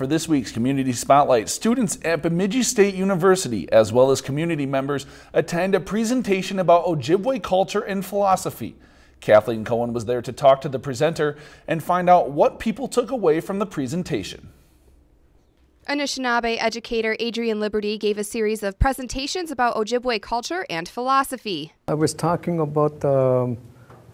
for this week's Community Spotlight, students at Bemidji State University, as well as community members, attend a presentation about Ojibwe culture and philosophy. Kathleen Cohen was there to talk to the presenter and find out what people took away from the presentation. Anishinaabe educator Adrian Liberty gave a series of presentations about Ojibwe culture and philosophy. I was talking about the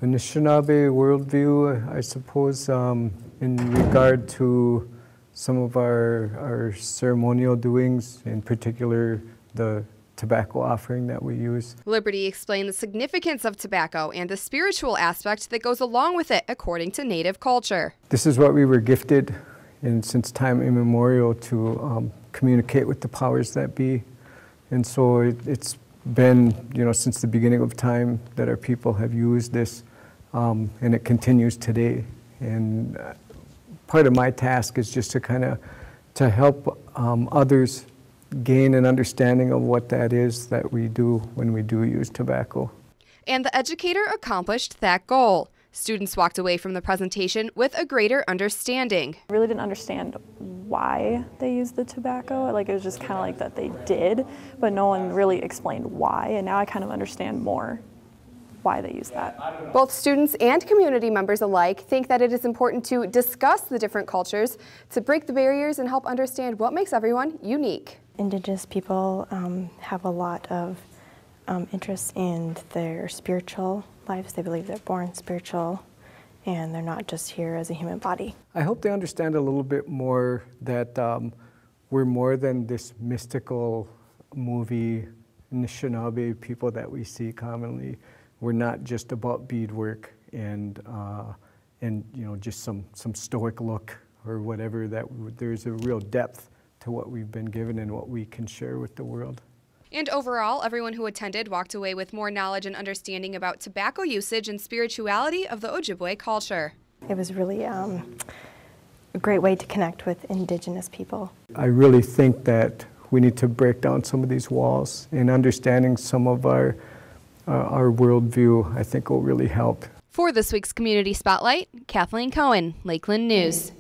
Anishinaabe worldview, I suppose, in regard to some of our ceremonial doings, in particular the tobacco offering that we use. Liberty explained the significance of tobacco and the spiritual aspect that goes along with it, according to Native culture. This is what we were gifted since time immemorial to communicate with the powers that be. And so it's been, since the beginning of time that our people have used this, and it continues today. And part of my task is just to help others gain an understanding of what that is that we do when we do use tobacco. And the educator accomplished that goal. Students walked away from the presentation with a greater understanding. I really didn't understand why they used the tobacco. It was just kind of like that they did, but no one really explained why, and now I kind of understand more why they use that. Both students and community members alike think that it is important to discuss the different cultures, to break the barriers and help understand what makes everyone unique. Indigenous people have a lot of interest in their spiritual lives. They believe they're born spiritual and they're not just here as a human body. I hope they understand a little bit more that we're more than this mystical movie Anishinaabe people that we see commonly. We're not just about beadwork and just some stoic look or whatever. That there's a real depth to what we've been given and what we can share with the world. And overall, everyone who attended walked away with more knowledge and understanding about tobacco usage and spirituality of the Ojibwe culture. It was really a great way to connect with Indigenous people. I really think that we need to break down some of these walls, and understanding some of our worldview, I think, will really help. For this week's Community Spotlight, Kathleen Cohen, Lakeland News.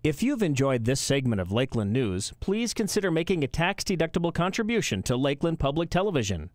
If you've enjoyed this segment of Lakeland News, please consider making a tax-deductible contribution to Lakeland Public Television.